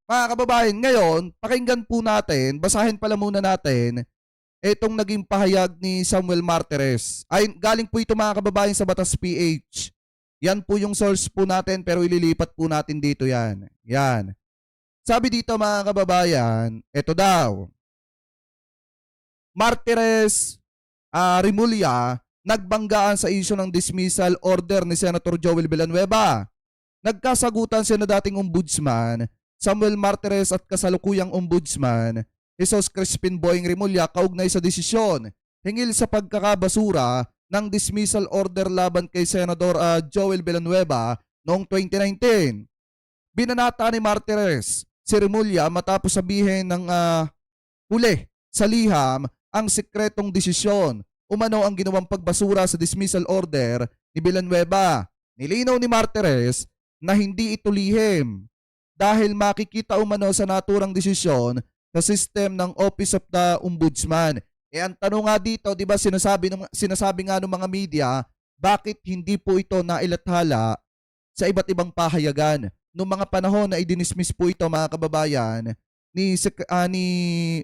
Mga kababayan, ngayon, pakinggan po natin, basahin pala muna natin itong naging pahayag ni Samuel Martires. Ay, galing po ito mga kababayan sa Batas PH. Yan po yung source po natin pero ililipat po natin dito yan. Yan. Sabi dito mga kababayan, ito daw. Martires Rimulya nagbanggaan sa isyu ng dismissal order ni Senator Joel Villanueva. Nagkasagutan sina dating ombudsman Samuel Martires at kasalukuyang ombudsman Jesus Crispin Boying Rimulya kaugnay sa desisyon hingil sa pagkakabasura ng dismissal order laban kay Senador Joel Villanueva noong 2019. Binanata ni Martires si Rimulya matapos sabihin ng huli sa liham ang sikretong desisyon umano ang ginawang pagbasura sa dismissal order ni Villanueva. Nilinaw ni Martires na hindi ito lihim dahil makikita umano sa naturang desisyon sa system ng Office of the Ombudsman. Ang tanong nga dito, di ba sinasabi nga ng mga media, bakit hindi po ito nailathala sa iba't ibang pahayagan? Noong mga panahon na idinismiss po ito mga kababayan ni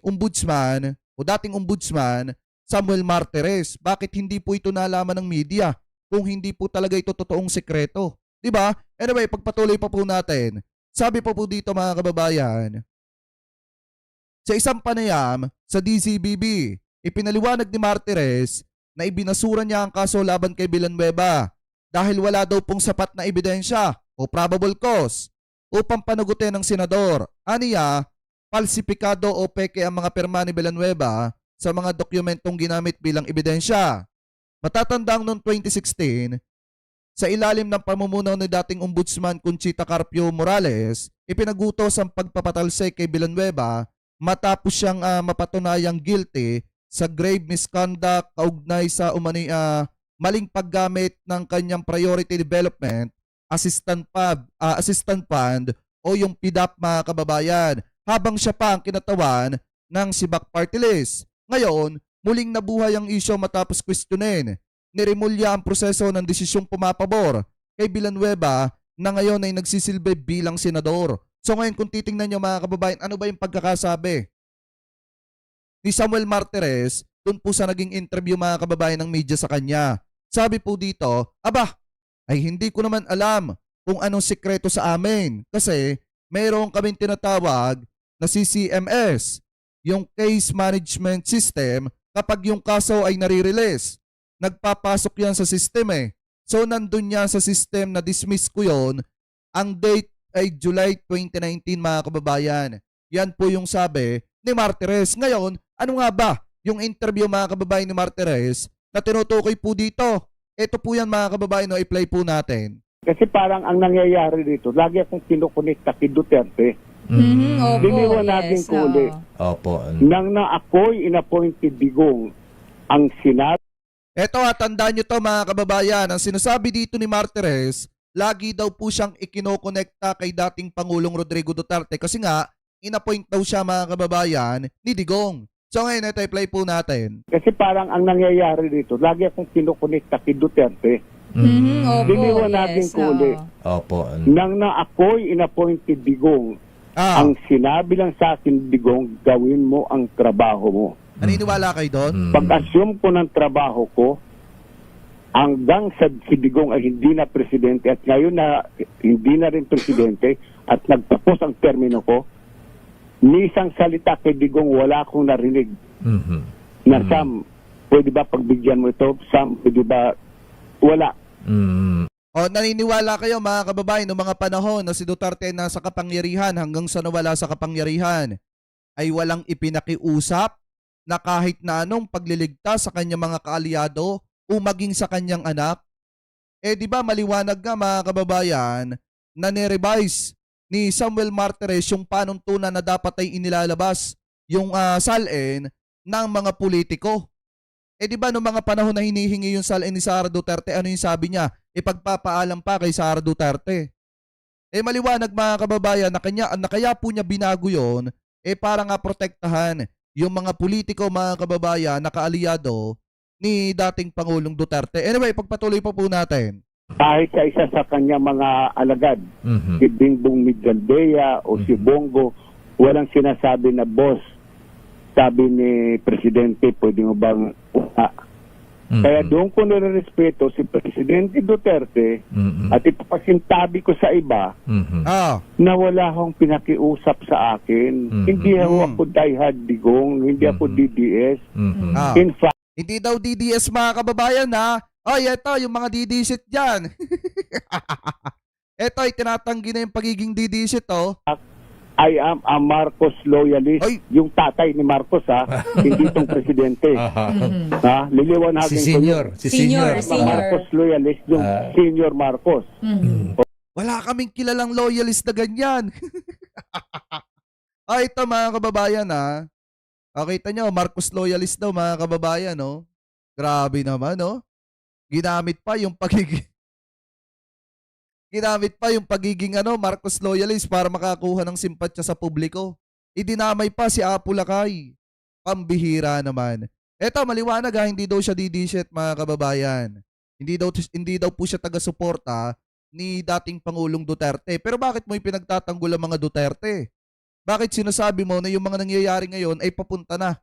Ombudsman o dating Ombudsman Samuel Martires. Bakit hindi po ito nalaman ng media kung hindi po talaga ito totoong sekreto? Di ba? Anyway, pagpatuloy pa po natin. Sabi po dito mga kababayan, sa isang panayam sa DCBB, ipinaliwanag ni Martires na ibinasura niya ang kaso laban kay Villanueva dahil wala daw pong sapat na ebidensya o probable cause upang panagutin ng senador. Aniya, falsipikado o peke ang mga pirma ni Villanueva sa mga dokumentong ginamit bilang ebidensya. Matatandang noong 2016, sa ilalim ng pamumuno ni dating Ombudsman Conchita Carpio Morales, ipinagutos ang pagpapatalsik kay Villanueva matapos siyang mapatunayang guilty sa grave misconduct kaugnay sa maling paggamit ng kanyang Priority Development Assistant Fund o yung PDAP mga kababayan habang siya pa ang kinatawan ng Sibak Party List. Ngayon, muling nabuhay ang isyo matapos questionin ni Rimulya ang proseso ng desisyong pumapabor kay Villanueva na ngayon ay nagsisilbi bilang senador. So ngayon kung titingnan nyo mga kababayan, ano ba yung pagkakasabi ni Samuel Martires doon po sa naging interview mga kababayan ng media sa kanya? Sabi po dito, ay hindi ko naman alam kung anong sikreto sa amin kasi mayroon kaming tinatawag na CCMS, yung Case Management System. Kapag yung kaso ay nare-release, nagpapasok yan sa system So nandun yan sa system na dismiss ko yon. Ang date ay July 2019 mga kababayan. Yan po yung sabi ni Martires. Ngayon, ano nga ba yung interview mga kababayan ni Martires na tinutukoy po dito? Ito po yan mga kababayan, i-play po natin. Kasi parang ang nangyayari dito, lagi akong kinukonekta kay Duterte. Opo, Diniwan natin yes, ko ulit. Opo. Nang na ako'y inappointed Digong, ang sinabi Ito tandaan nyo to mga kababayan. Ang sinasabi dito ni Martires, lagi daw po siyang ikinokonekta kay dating Pangulong Rodrigo Duterte kasi nga, inappoint daw siya mga kababayan ni Digong. So ngayon, ito i-play po natin. kasi parang ang nangyayari dito, lagi akong kinukonekta kay Duterte. Opo, Diniwan natin yes, ko ulit. Opo. Nang na ako'y inappointed Digong, ang sinabi lang sa akin, Digong, gawin mo ang trabaho mo. Naniniwala kayo doon? Pag-assume ko ng trabaho ko, hanggang sa si Digong ay hindi na presidente at ngayon na hindi na rin presidente at nagtapos ang termino ko, ni isang salita kay Digong wala akong narinig. Na Sam, pwede ba pagbigyan mo ito? Sam, pwede ba? Wala. O naniniwala kayo mga kababayan noong mga panahon na si Duterte ay nasa kapangyarihan hanggang sa nawala sa kapangyarihan ay walang ipinakiusap na kahit na anong pagliligtas sa kanyang mga kaalyado o maging sa kanyang anak? Di ba maliwanag nga mga kababayan na ni-revise ni Samuel Martires yung panuntunan na dapat ay inilalabas yung salin ng mga politiko. Di ba noong mga panahon na hinihingi yung salin ni Sara Duterte, ano yung sabi niya? Ipagpapaalam pa kay Sara Duterte. Maliwanag mga kababayan na kaya po niya binago yun, para nga protektahan yung mga politiko mga kababayan na kaalyado ni dating Pangulong Duterte. Anyway, pagpatuloy pa po natin. kahit sa isa sa kanyang mga alagad, Mhm. si Bingbong Midaldea o si Bongo, walang sinasabi na boss. Sabi ni Presidente, pwede mo bang Mhm. Kaya doon ko nirerespeto si Presidente Duterte Mhm. at ipapasintabi ko sa iba Mhm. na wala akong pinakiusap sa akin. Mhm. Hindi ako diehard digong, hindi ako Mhm. DDS. Mhm. In fact, Hindi daw DDS mga kababayan ha. Oy, eto yung mga DDS dyan. Eto ay tinatanggi na yung pagiging DDS oh. I am a Marcos loyalist. Ay. Yung tatay ni Marcos hindi itong presidente. Aha. Liliwanagin Si ko senior. yun. Si senior. Senior. Marcos loyalist, yung senior Marcos. Wala kaming kilalang loyalist na ganyan. Ito mga kababayan ha. Kita nyo, Marcos loyalist daw mga kababayan no. Grabe naman no. Ginamit pa yung pagiging Marcos loyalist para makakuha ng simpatya sa publiko. Idinamay pa si Apo Lakay. Pambihira naman. Eto, maliwanag hindi daw siya DDS mga kababayan. Hindi daw po siya taga-suporta ni dating Pangulong Duterte. Pero bakit mo ipinagtatanggol ang mga Duterte? Bakit sinasabi mo na yung mga nangyayari ngayon ay papunta na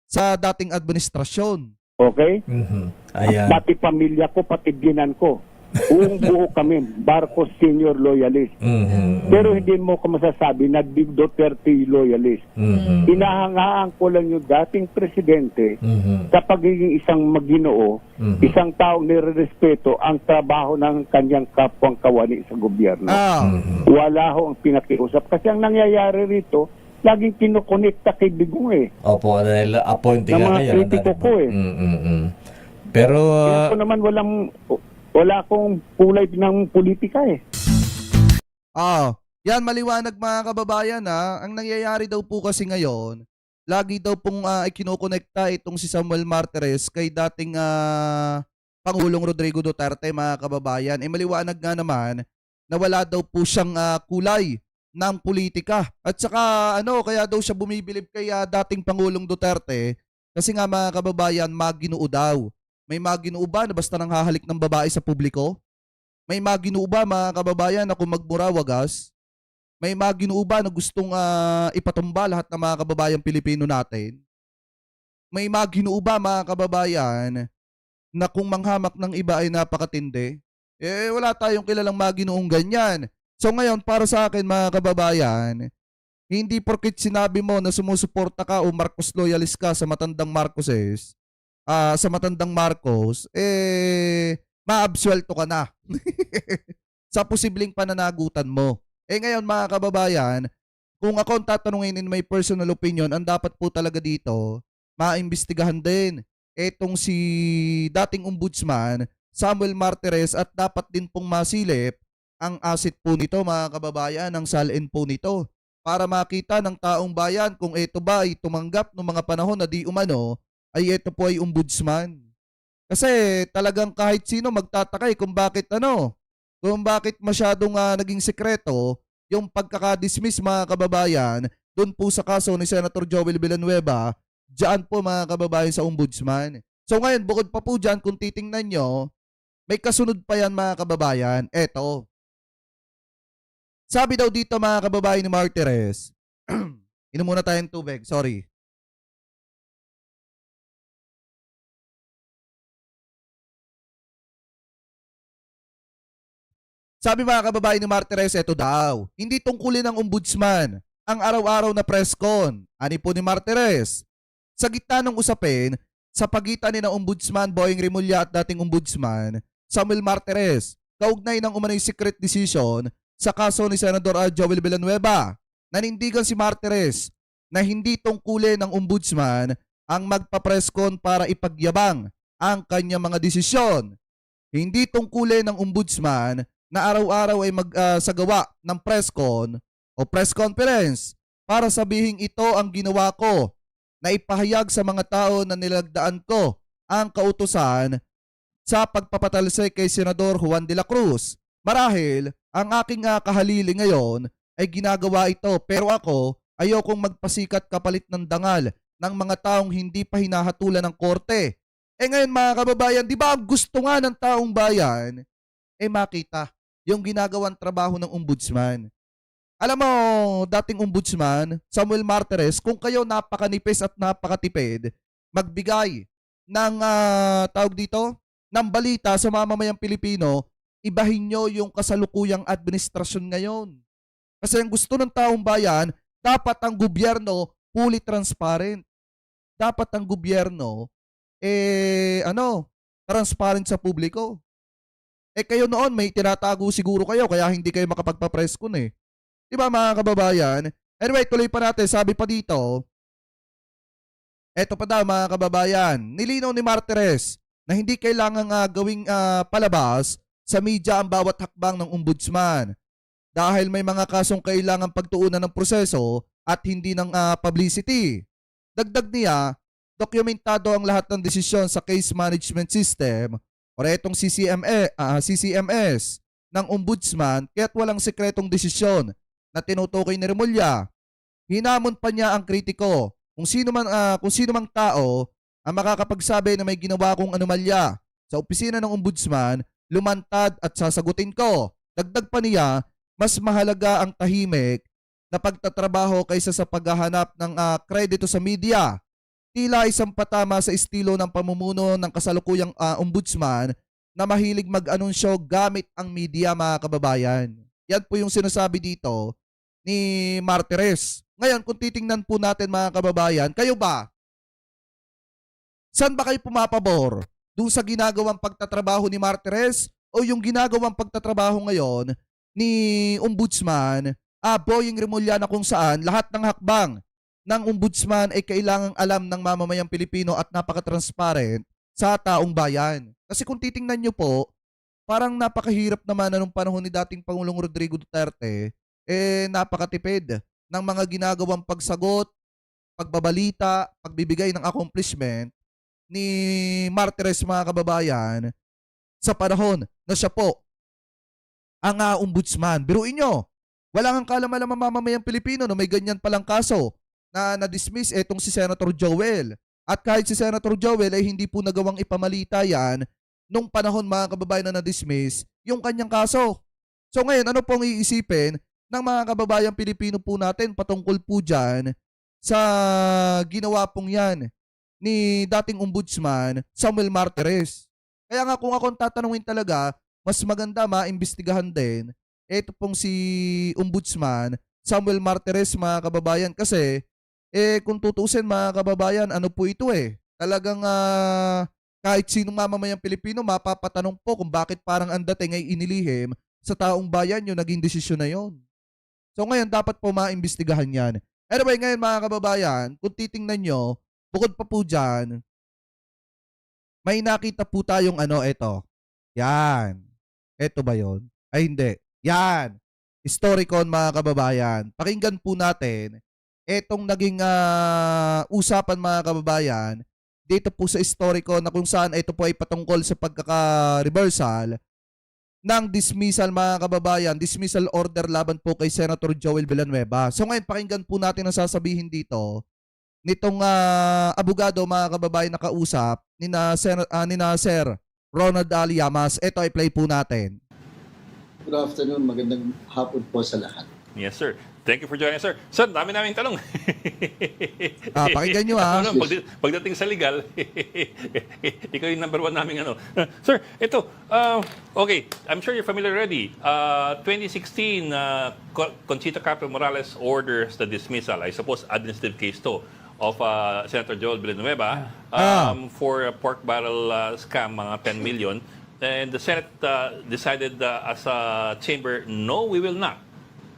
sa dating administrasyon? Okay? Mhm. Ayan. Pati pamilya ko, pati binan ko. Buong buo kami, Marcos senior loyalist. Mhm. Pero hindi mo ko masasabi na Big Duterte loyalist. Mhm. Hinahangaan ko lang yung dating presidente Mhm. sa pagiging isang maginoo, Mhm. isang taong nirerespeto ang trabaho ng kanyang kapwang kawani sa gobyerno. Mhm. Wala ho ang pinakiusap. Kasi ang nangyayari rito, laging kinukonekta kay Digong Opo, dahil appointing ng nga mga kayo. kritiko ko Pero, Kaya ko naman wala akong kulay ng politika Yan maliwanag mga kababayan ha. Ang nangyayari daw po kasi ngayon, lagi daw pong ikinukonekta itong si Samuel Martires kay dating Pangulong Rodrigo Duterte mga kababayan. Maliwanag nga naman na wala daw po siyang kulay ng politika. At saka kaya daw siya bumibilib kay dating Pangulong Duterte kasi nga mga kababayan, maginoo daw. May maginoo ba na basta nang hahalik ng babae sa publiko? May maginoo ba mga kababayan na kung magmura wagas? May maginoo ba na gustong ipatumba lahat ng mga kababayang Pilipino natin? May maginoo ba mga kababayan na kung manghamak ng iba ay napakatindi? Wala tayong kilalang maginoong ganyan. So ngayon, para sa akin mga kababayan, hindi porkit sinabi mo na sumusuporta ka o Marcos loyalist ka sa matandang Marcos, maabsuelto ka na sa posibleng pananagutan mo. Ngayon mga kababayan, kung ako ang tatanungin in my personal opinion, ang dapat po talaga dito, maimbestigahan din etong si dating ombudsman, Samuel Martires, at dapat din pong masilip ang asset po nito mga kababayan, ang salin po nito, para makita ng taong bayan kung ito ba ay tumanggap ng mga panahon na di umano ay ito po ay ombudsman. Kasi talagang kahit sino magtataka kung bakit masyadong naging sekreto yung pagkakadismiss mga kababayan doon po sa kaso ni Senator Joel Villanueva, diyan po mga kababayan sa ombudsman. So ngayon, bukod pa po dyan, kung titingnan nyo, may kasunod pa yan mga kababayan. Eto. Sabi daw dito mga kababayan ni Martires, inom muna tayong tubig, sorry. Sabi mga kababayan ni Martires, eto daw, hindi tungkulin ng ombudsman ang araw-araw na press con. Ani po ni Martires, sa gitna ng usapin, sa pagitan ni na ombudsman Boying Rimulya at dating ombudsman Samuel Martires, kaugnay ng umano'y secret decision sa kaso ni Senador Joel Villanueva. Nanindigan si Martires na hindi tungkulin ng ombudsman ang magpa-press con para ipagyabang ang kanyang mga desisyon. Hindi tungkulin ng ombudsman na araw-araw ay magsagawa ng press con o press conference para sabihing ito ang ginawa ko na ipahayag sa mga tao na nilagdaan ko ang kautusan sa pagpapatalsay kay Senador Juan de la Cruz. Marahil, ang aking kahalili ngayon ay ginagawa ito, pero ako ayokong magpasikat kapalit ng dangal ng mga taong hindi pa hinahatulan ng korte. Ngayon mga kababayan, di ba ang gusto nga ng taong bayan, makita yung ginagawang trabaho ng ombudsman. Alam mo, dating ombudsman, Samuel Martires, kung kayo napakanipis at napakatipid, magbigay ng tawag dito, ng balita sa mamamayang Pilipino, ibahin nyo yung kasalukuyang administrasyon ngayon. Kasi ang gusto ng taong bayan, dapat ang gobyerno fully transparent. Dapat ang gobyerno transparent sa publiko. Kayo noon may tinatago siguro kayo kaya hindi kayo makapagpa-press con eh. 'Di ba mga kababayan? Anyway, tuloy pa natin. Sabi pa dito, eto pa daw mga kababayan, nilinaw ni Martires na hindi kailangang gawing palabas sa media ang bawat hakbang ng ombudsman dahil may mga kasong kailangang pagtuunan ng proseso at hindi ng publicity. Dagdag niya, dokumentado ang lahat ng desisyon sa case management system o itong CCMS ng ombudsman kaya't walang sekretong desisyon na tinutukoy ni Remulla. Hinamon pa niya ang kritiko kung sino mang tao ang makakapagsabi na may ginawa kong anomalya sa opisina ng ombudsman, lumantad at sasagutin ko. Dagdag pa niya, mas mahalaga ang tahimik na pagtatrabaho kaysa sa paghahanap ng kredito sa media. Tila isang patama sa estilo ng pamumuno ng kasalukuyang ombudsman na mahilig mag-anunsyo gamit ang media mga kababayan. Yan po yung sinasabi dito ni Martires. Ngayon, kung titingnan po natin mga kababayan, kayo ba? Saan ba kayo pumapabor? Doon sa ginagawang pagtatrabaho ni Martires o yung ginagawang pagtatrabaho ngayon ni Ombudsman Boying Remulla na kung saan lahat ng hakbang ng ombudsman ay kailangang alam ng mamamayang Pilipino at napaka-transparent sa taong bayan. Kasi kung titingnan nyo po, parang napakahirap naman na nung panahon ni dating Pangulong Rodrigo Duterte, napakatipid ng mga ginagawang pagsagot, pagbabalita, pagbibigay ng accomplishment ni Martires mga kababayan sa panahon na siya po ang ombudsman. Biruin nyo, wala nga kalam-alam ang mamamayang Pilipino na may ganyan palang kaso na na-dismiss etong si Senator Joel. At kahit si Senator Joel ay hindi po nagawang ipamalita yan nung panahon mga kababayan na na-dismiss yung kanyang kaso. So ngayon, ano pong iisipin ng mga kababayang Pilipino po natin patungkol po dyan sa ginawa pong yan ni dating ombudsman Samuel Martires? Kaya nga kung akong tatanungin talaga, mas maganda maimbestigahan din ito pong si ombudsman Samuel Martires mga kababayan kasi kung tutuusin mga kababayan, ano po ito talagang kahit sinong mamamayang Pilipino mapapatanong po kung bakit parang ang dating ay inilihim sa taong bayan yung naging desisyon na yon. So ngayon dapat po maimbestigahan yan. Anyway ngayon mga kababayan, kung titingnan nyo, bukod pa po dyan, may nakita po tayong ito. Yan. Ito ba yon? Ay hindi. Yan. Historicon mga kababayan. Pakinggan po natin etong naging usapan mga kababayan dito po sa Historicon na kung saan ito po ay patungkol sa pagkaka-reversal ng dismissal mga kababayan, dismissal order laban po kay Senator Joel Villanueva. So ngayon pakinggan po natin ang sasabihin dito nitong abogado mga kababayan na kausap ni na Sir Ronald Ali Llamas. Ito ay play po natin. Good afternoon, magandang hapon po sa lahat. Yes, sir. Thank you for joining us, sir. Sir, dami naming tanong. Pakinggan nyo Pagdating sa legal, ikaw yung number one namin Sir, ito, okay, I'm sure you're familiar already. 2016, Conchita Capital Morales orders the dismissal, I suppose administrative case to, of Senator Joel Villanueva for a pork barrel scam, mga 10 million. And the Senate decided as a chamber, no, we will not.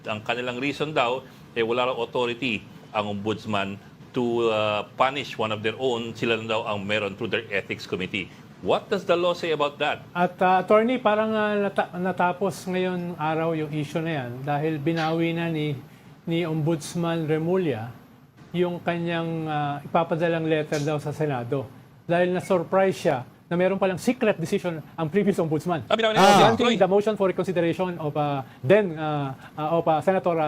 Ang kanilang reason daw, wala raw authority ang ombudsman to punish one of their own. Sila lang daw ang meron through their ethics committee. What does the law say about that? At attorney, parang natapos ngayon araw yung issue na yan dahil binawi na ni Ombudsman Remulla yung kanyang ipapadalang letter daw sa Senado. Dahil na-surprise siya na meron palang secret decision ang previous ombudsman. Sabi naman Granting the motion for reconsideration of Senator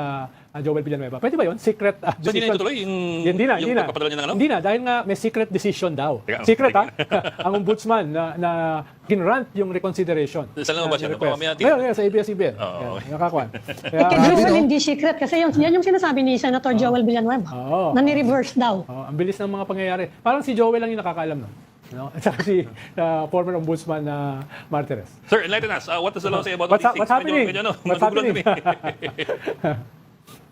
Joel Villanueva. Pwede ba yun? Secret So, hindi na decision? itutuloy yung, Hindi na. pagpapadala niya ng ano? Hindi na, dahil nga may secret decision daw. Teka, Secret ha? Ang ombudsman na ginrant yung reconsideration. Saan lang ba siya? request. Mamaya natin. Ngayon, sa ABS-CBN. Oo, okay. Nakakuan. Eh, kay Joel, hindi secret. Kasi yan yung sinasabi ni Senator Joel Villanueva. Oo. Na ni-reverse daw. Ang bilis ng mga pangyayari. Parang si Joel lang yung nakakaalam nun. No? At saka si former ombudsman na Martires. Sir, enlighten us. What does the law say about What's these things? what's happening? What's Magugulat happening? kami.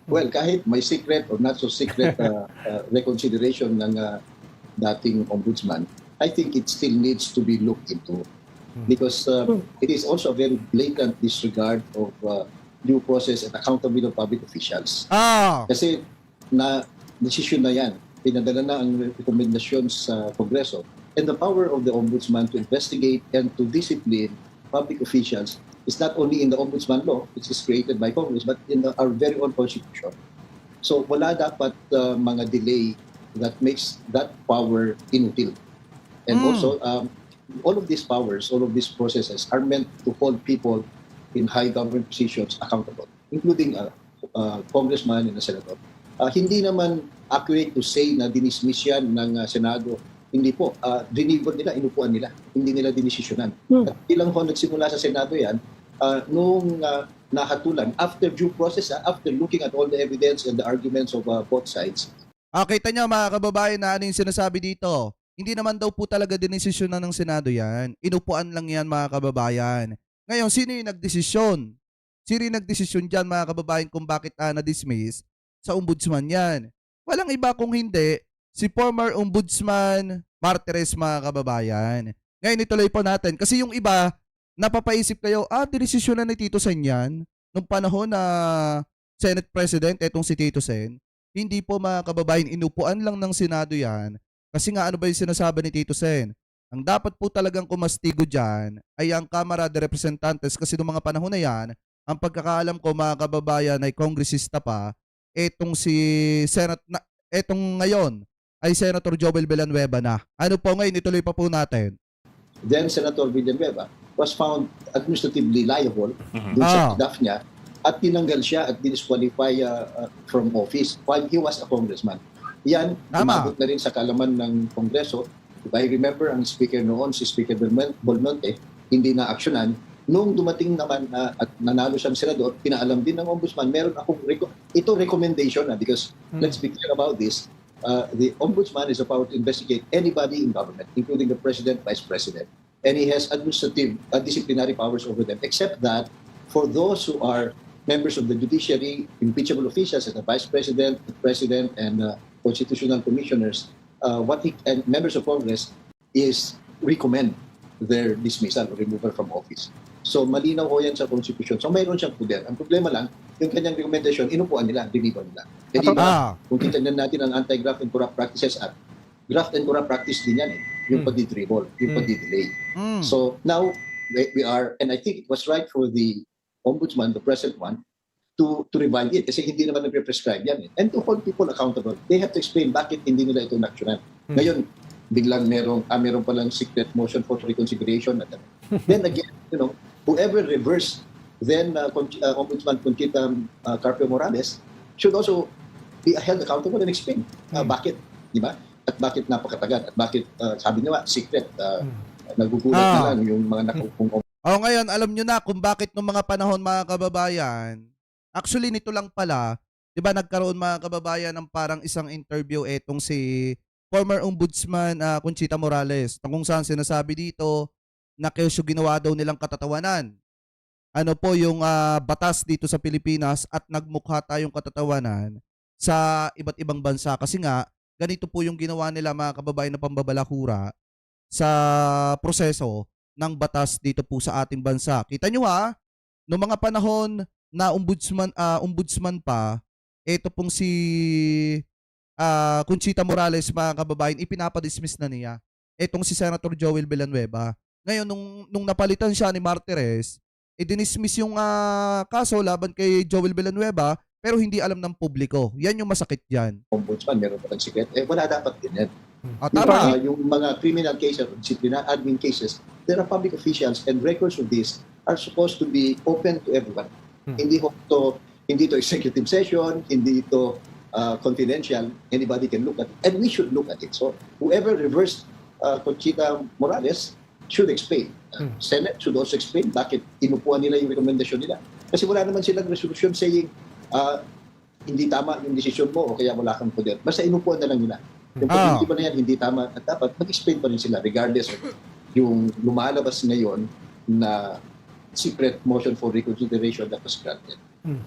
Well, kahit may secret or not so secret reconsideration ng dating ombudsman, I think it still needs to be looked into because it is also a very blatant disregard of due process and accountability of public officials. Kasi decision na yan, pinadala na ang rekomendasyon sa Kongreso, and the power of the ombudsman to investigate and to discipline public officials is not only in the ombudsman law, which is created by Congress, but in our very own constitution. So wala dapat mga delay that makes that power inutil. And also, all of these powers, all of these processes are meant to hold people in high government positions accountable, including congressman and a senator. Hindi naman accurate to say na dinismiss yan ng Senado. Hindi po. Diniver nila, inupuan nila. Hindi nila dinisisyonan. At ilang ho nagsimula sa Senado yan, nung nahatulan, after due process, after looking at all the evidence and the arguments of both sides. Kita nyo mga kababayan na ano yung sinasabi dito. Hindi naman daw po talaga dinesisyonan ng Senado yan. Inupuan lang yan mga kababayan. Ngayon, sino yung nagdesisyon? Sino yung nagdesisyon dyan mga kababayan kung bakit na-dismiss? Sa ombudsman yan. Walang iba kung hindi si former ombudsman Martires mga kababayan. Ngayon ituloy po natin kasi yung iba napapaisip kayo, dinesisyonan ni Tito Sen yan nung panahon na Senate President etong si Tito Sen. Hindi po mga kababayan, inupuan lang ng Senado yan. Kasi nga ano ba yung sinasabi ni Tito Sen? Ang dapat po talagang kumastigo dyan ay ang Kamara de Representantes kasi noong mga panahon na yan, ang pagkakaalam ko mga kababayan ay kongresista pa, etong si etong ngayon ay Senator Joel Villanueva na. Ano po ngayon, ituloy pa po natin. Then Senator Villanueva was found administratively liable dun sa DAF niya at tinanggal siya at disqualify from office while he was a congressman. Yan, umabot na rin sa kalaman ng Kongreso. If I remember, ang speaker noon, si Speaker Belmonte, hindi na aksyonan. Nung dumating naman at nanalo siyang senador, pinaalam din ng ombudsman, meron akong recommendation because let's be clear about this. The ombudsman is a power to investigate anybody in government, including the president, vice president. And he has administrative, disciplinary powers over them, except that for those who are members of the judiciary, impeachable officials, and the vice president, the president, and constitutional commissioners, and members of Congress is recommend their dismissal or removal from office. So malinaw ho yan sa Constitution. So mayroon siyang poder. Ang problema lang, yung kanyang recommendation, inupuan nila, diniban nila. E di ba, kung titignan natin ang Anti-Graft and Corrupt Practices Act, graft and corrupt practice din yan eh. Yung pagdi-dribble, yung pagdi-delay. So now, we are, and I think it was right for the ombudsman, the present one, to revive it. Kasi hindi naman nagre-prescribe yan eh. And to hold people accountable, they have to explain bakit hindi nila ito naksyonan. Ngayon, biglang meron palang secret motion for reconsideration. Then again, whoever reversed then Ombudsman Conchita Carpio Morales should also be held accountable and explain bakit, di ba? At bakit napakatagal? At bakit, sabi niya, secret, nagugulat na lang yung mga nakupong. Ngayon, alam nyo na kung bakit nung mga panahon mga kababayan, actually nito lang pala, di ba nagkaroon mga kababayan ng parang isang interview etong si former ombudsman Conchita Morales na kung saan sinasabi dito na kesyo ginawa daw nilang katatawanan. Ano po yung batas dito sa Pilipinas at nagmukha tayong katatawanan sa iba't ibang bansa kasi nga ganito po yung ginawa nila mga kababayan na pambabalakura sa proseso ng batas dito po sa ating bansa. Kita nyo noong mga panahon na ombudsman pa, ito pong si Conchita Morales mga kababayan, ipinapadismiss na niya. Itong si Senator Joel Villanueva. Ngayon, nung napalitan siya ni Martires, dinismiss yung kaso laban kay Joel Villanueva pero hindi alam ng publiko. Yan yung masakit dyan. Ombudsman, meron pa ng secret. Wala dapat din yan. Tama. Yung mga criminal cases, disciplinary admin cases, there are public officials and records of this are supposed to be open to everyone. Hindi to executive session, hindi to confidential. Anybody can look at it, and we should look at it. So whoever reversed Conchita Morales should explain. Senate should also explain bakit inupuan nila yung rekomendasyon nila. Kasi wala naman silang resolution saying hindi tama yung desisyon mo o kaya wala kang poder. Basta inupuan na lang nila. Yung pag-hindi pa na yan, hindi tama at dapat mag-explain pa rin sila regardless of yung lumalabas ngayon na secret motion for reconsideration that was granted.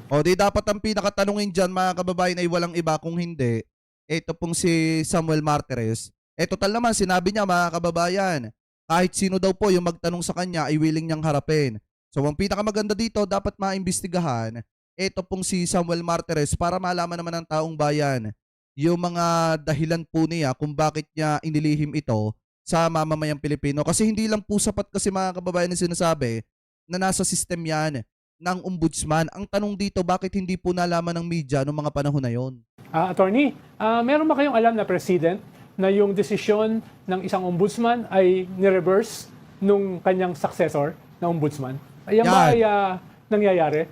O di dapat ang pinakatanungin dyan mga kababayan ay walang iba kung hindi. Ito pong si Samuel Martires. Total naman sinabi niya mga kababayan, kahit sino daw po yung magtanong sa kanya ay willing niyang harapin. So ang pinakamaganda dito dapat maimbestigahan ito pong si Samuel Martires para malaman naman ng taong bayan yung mga dahilan po niya kung bakit niya inilihim ito sa mamamayang Pilipino. Kasi hindi lang po sapat kasi mga kababayan na sinasabi na nasa system yan ng ombudsman. Ang tanong dito, bakit hindi po nalaman ng media noong mga panahon na yon? Attorney, meron ba kayong alam na president na yung desisyon ng isang ombudsman ay ni-reverse nung kanyang successor na ombudsman? Ayan ba ay nangyayari?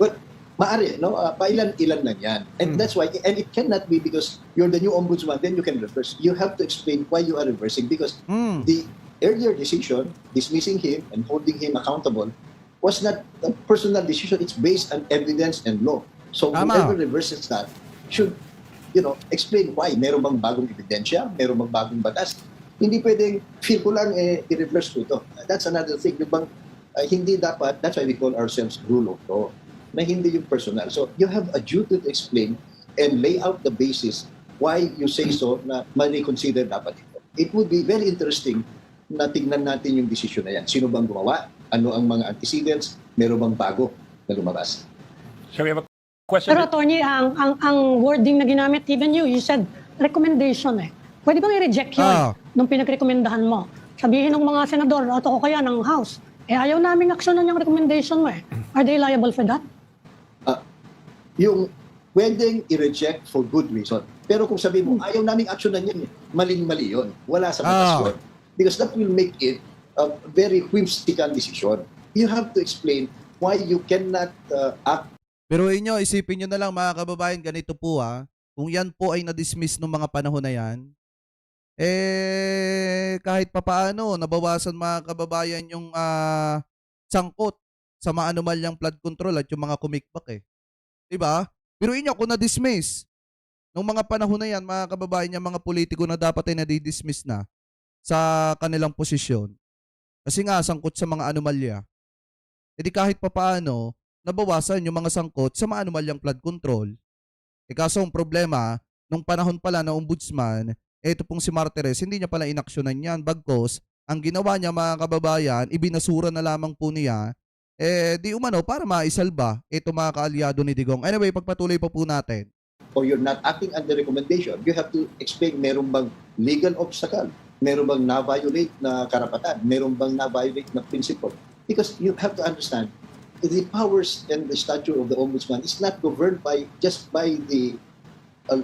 But maari, no? Pailan-ilan lang yan. And that's why, and it cannot be because you're the new ombudsman, then you can reverse. You have to explain why you are reversing because the earlier decision, dismissing him and holding him accountable, was not a personal decision. It's based on evidence and law. So whoever reverses that should, explain why. Meron bang bagong ebidensya? Meron bang bagong batas? Hindi pwedeng feel ko lang i-reverse ko ito. That's another thing. Yung bang, hindi dapat, that's why we call ourselves rule of law, na hindi yung personal. So you have a duty to explain and lay out the basis why you say so na ma-reconsider dapat ito. It would be very interesting na tignan natin yung desisyon na yan. Sino bang gumawa? Ano ang mga antecedents? Meron bang bago na lumabas? Shall we have a question? Pero attorney, ang wording na ginamit, even you said recommendation eh. Pwede bang i-reject yun nung pinagrekomendahan mo? Sabihin ng mga senador at o kaya ng House, ayaw namin aksyonan yung recommendation mo eh. Are they liable for that? Yung pwedeng i-reject for good reason. Pero kung sabi mo, ayaw naming aksyonan yan, maling-mali yun. Wala sa batas yun. Because that will make it a very whimsical decision. You have to explain why you cannot act. Pero inyo, isipin nyo na lang mga kababayan, ganito po kung yan po ay na-dismiss nung mga panahon na yan, kahit papaano, nabawasan mga kababayan yung sangkot sa maanumalyang flood control at yung mga kumikbak Diba? Pero inyo, kung na-dismiss, nung mga panahon na yan, mga kababayan, yung mga politiko na dapat ay nadi-dismiss na sa kanilang posisyon. Kasi nga, sangkot sa mga anomalya. E di kahit papaano, nabawasan yung mga sangkot sa mga anomalyang flood control. Kaso ang problema, nung panahon pala ng ombudsman, ito pong si Martires, hindi niya pala inaksyonan yan. Bagkos, ang ginawa niya mga kababayan, ibinasura na lamang po niya, di umano para maisalba ito mga kaalyado ni Digong. Anyway, pagpatuloy pa po natin. Or you're not acting under recommendation, you have to explain meron bang legal obstacle, meron bang na-violate na karapatan, meron bang na-violate na principle. Because you have to understand, the powers and the stature of the ombudsman is not governed just by the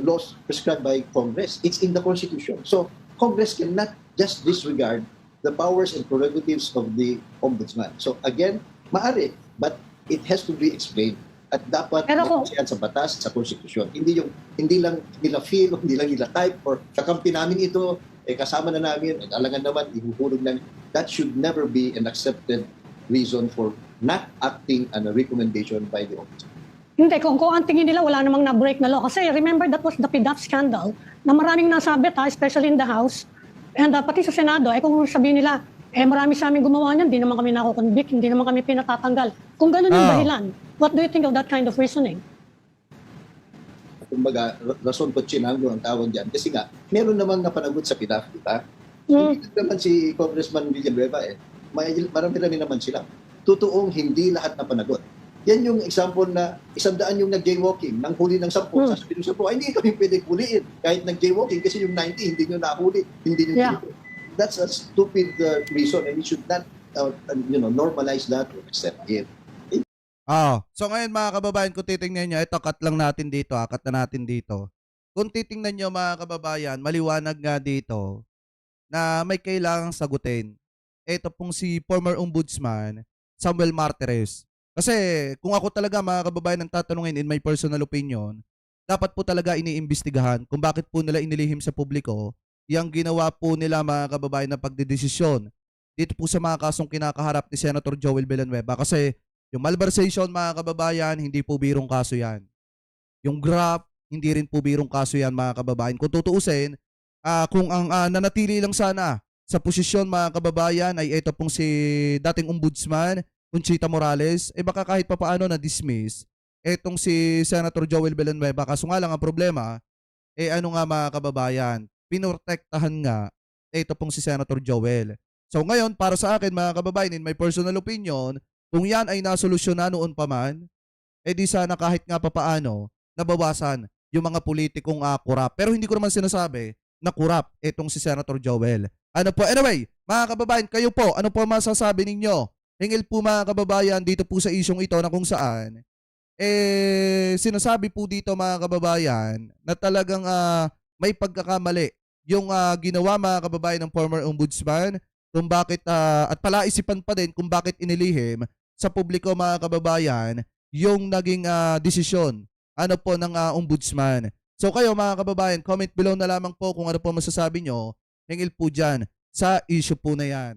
laws prescribed by Congress. It's in the Constitution. So Congress cannot just disregard the powers and prerogatives of the ombudsman. So again, maari, but it has to be explained. At dapat yan sa batas, sa Constitution. Hindi lang nila feel, hindi lang nila type, or kakampi namin ito, kasama na namin, alangan naman, ihuhulog namin. That should never be an accepted reason for not acting on a recommendation by the ombudsman. Hindi, kung ang tingin nila wala namang na-break na law. Kasi remember, that was the PDAP scandal na maraming nasabit, especially in the House. And pati sa Senado, kung sabihin nila, marami sa amin gumawa niyan, hindi naman kami nakukonvict, hindi naman kami pinatatanggal. Kung ganun yung dahilan, what do you think of that kind of reasoning? Kumbaga, rason po chinango ang tawag dyan. Kasi nga, meron namang napanagot sa PDAP, di ba? Hindi naman si Congressman Villanueva marami-rami naman sila. Totoong hindi lahat napanagot. Yan yung example na 100 yung nag-jaywalking, nang huli ng 10, sasabihin ng 10, hindi kami pwede huliin. Kahit nag-jaywalking, kasi yung 90, hindi nyo nahuli, hindi nyo tinuli. That's a stupid reason and we should not normalize that or accept it. So ngayon mga kababayan, kung titingnan nyo, ito cut lang natin dito, cut na natin dito. kung titingnan nyo mga kababayan, maliwanag nga dito na may kailangang sagutin. Ito pong si former Ombudsman Samuel Martires. Kasi kung ako talaga mga kababayan ang tatanungin in my personal opinion, dapat po talaga iniimbestigahan kung bakit po nila inilihim sa publiko yung ginawa po nila mga kababayan na pagdedesisyon dito po sa mga kasong kinakaharap ni Senator Joel Villanueva. Kasi yung malversation mga kababayan, hindi po birong kaso yan. Yung graft, hindi rin po birong kaso yan mga kababayan. Kung tutuusin, kung ang nanatili lang sana sa posisyon mga kababayan ay ito pong si dating ombudsman, Conchita Morales, baka kahit papaano na-dismiss etong si Senator Joel Villanueva. Kaso nga lang ang problema, ano nga mga kababayan, pinortektahan nga ito pong si Senator Joel. So ngayon, para sa akin mga kababayan, in my personal opinion, kung yan ay nasolusyonan noon pa man, di sana kahit nga papaano, nabawasan yung mga politikong kurap. Pero hindi ko naman sinasabi na kurap itong si Senator Joel. Ano po? Anyway, mga kababayan, kayo po, ano po masasabi ninyo? Hingil po mga kababayan dito po sa isyong ito na kung saan, sinasabi po dito mga kababayan na talagang may pagkakamali yung ginawa mga kababayan ng former ombudsman kung bakit at palaisipan pa din kung bakit inilihim sa publiko mga kababayan yung naging desisyon ano po ng ombudsman. So kayo mga kababayan, comment below na lamang po kung ano po masasabi nyo hingil po dyan sa issue po na yan.